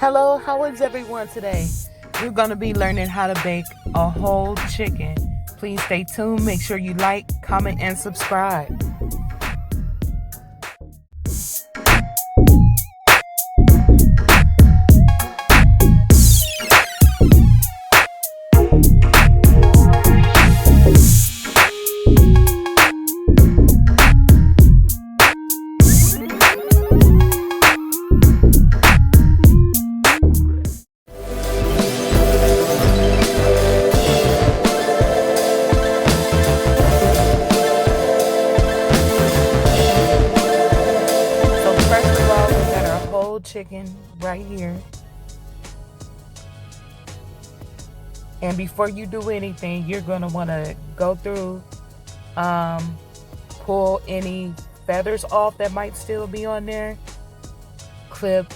Hello, how is everyone today? We're going to be learning how to bake a whole chicken. Please stay tuned. Make sure you like, comment, and subscribe. Chicken right here, and before you do anything, you're going to want to go through, pull any feathers off that might still be on there. Clip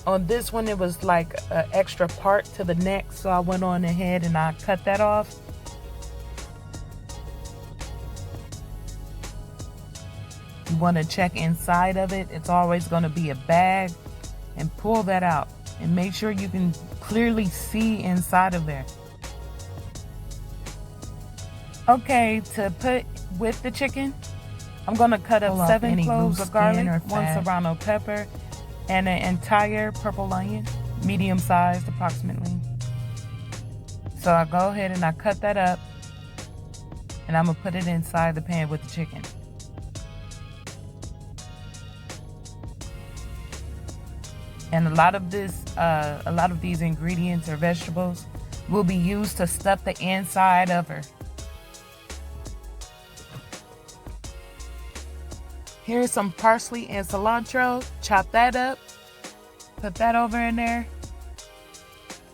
on this one, it was like an extra part to the neck, so I went on ahead and I cut that off. You want to check inside of it. It's always going to be a bag, and pull that out and make sure you can clearly see inside of there. Okay, to put with the chicken, I'm going to cut up 7 cloves of garlic, 1 serrano pepper, and an entire purple onion, medium sized approximately. So I go ahead and I cut that up, and I'm going to put it inside the pan with the chicken. And a lot of these ingredients or vegetables will be used to stuff the inside of her. Here's some parsley and cilantro. Chop that up. Put that over in there.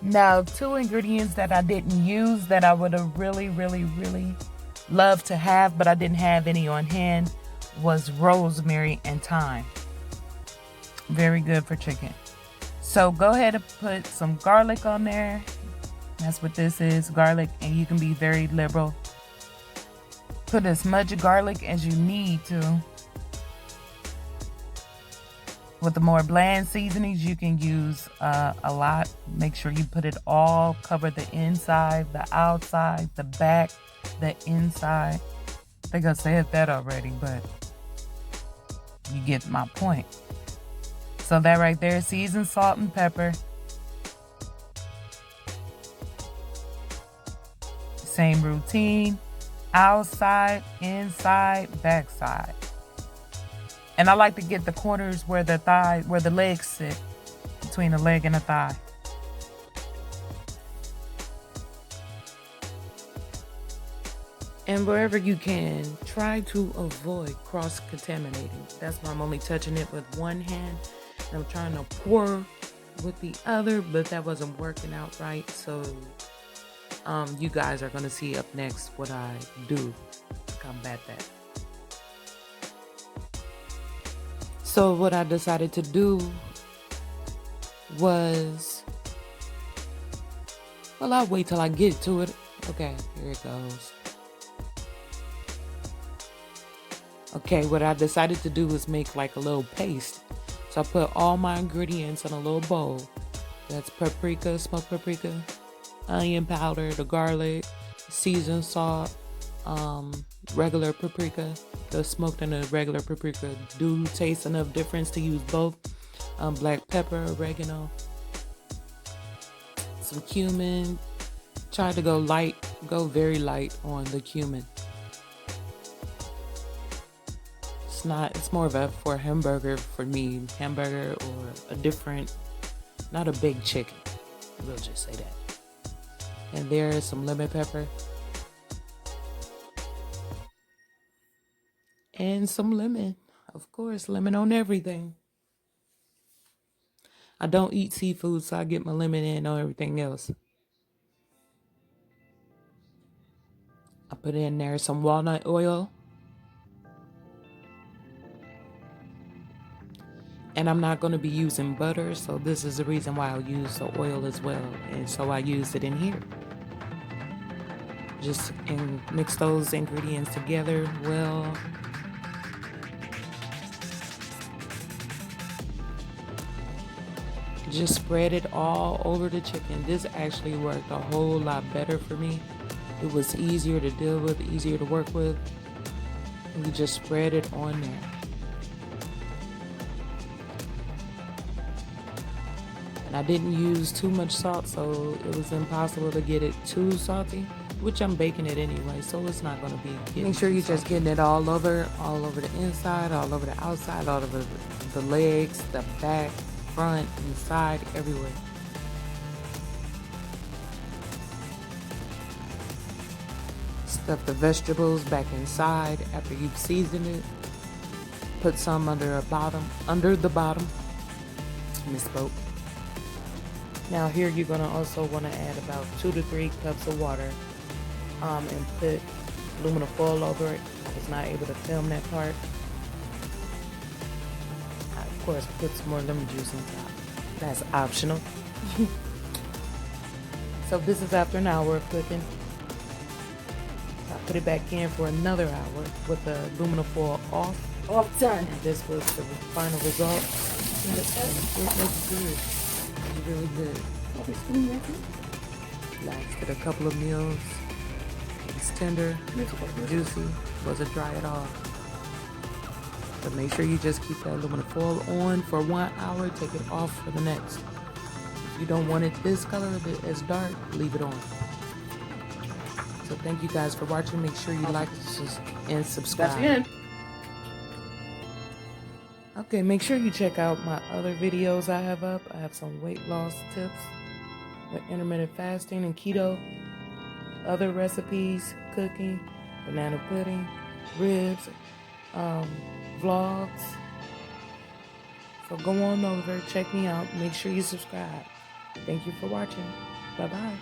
Now, 2 ingredients that I didn't use that I would have really loved to have, but I didn't have any on hand, was rosemary and thyme. Very good for chicken. So go ahead and put some garlic on there. That's what this is, garlic, and you can be very liberal. Put as much garlic as you need to. With the more bland seasonings, you can use a lot. Make sure you put it all, cover the inside, the outside, the back, the inside. I think I said that already, but you get my point. So that right there, seasoned salt and pepper. Same routine, outside, inside, backside. And I like to get the corners where the legs sit, between the leg and the thigh. And wherever you can, try to avoid cross-contaminating. That's why I'm only touching it with one hand. I'm trying to pour with the other, but that wasn't working out right. So you guys are going to see up next what I do to combat that. So what I decided to do was, well, I'll wait till I get to it. Okay, here it goes. Okay, what I decided to do was make like a little paste. So I put all my ingredients in a little bowl. That's paprika, smoked paprika, onion powder, the garlic, seasoned salt, regular paprika. The smoked and the regular paprika do taste enough difference to use both. Black pepper, oregano, some cumin. Try to go very light on the cumin. It's more of for a hamburger for me, or a different, not a big chicken. We'll just say that. And there is some lemon pepper. And some lemon. Of course, lemon on everything. I don't eat seafood, so I get my lemon in on everything else. I put in there some walnut oil. And I'm not going to be using butter, so this is the reason why I'll use the oil as well. And so I used it in here. Just mix those ingredients together well. just spread it all over the chicken. This actually worked a whole lot better for me. It was easier to deal with, easier to work with. And we just spread it on there. And I didn't use too much salt, so it was impossible to get it too salty, which I'm baking it anyway, so it's not going to be. Make sure you're just getting it all over the inside, all over the outside, all over the legs, the back, front, and side, everywhere. Stuff the vegetables back inside after you've seasoned it. Put some under the bottom. Misspoke. Now here you're gonna also want to add about 2 to 3 cups of water, and put aluminum foil over it. I was not able to film that part. I, of course, put some more lemon juice on top. That's optional. So this is after an hour of cooking. So I put it back in for another hour with the aluminum foil off. Done. And this was the final result. And it looks good. It's really good. Lasted a couple of meals. It's tender, juicy, wasn't dry at all. But make sure you just keep that aluminum foil on for 1 hour, take it off for the next. If you don't want it this color, if it is dark, leave it on. So thank you guys for watching. Make sure you like and subscribe. That's the end. Okay, make sure you check out my other videos I have up. I have some weight loss tips with intermittent fasting and keto, other recipes, cooking, banana pudding, ribs, vlogs. So go on over, check me out. Make sure you subscribe. Thank you for watching. Bye-bye.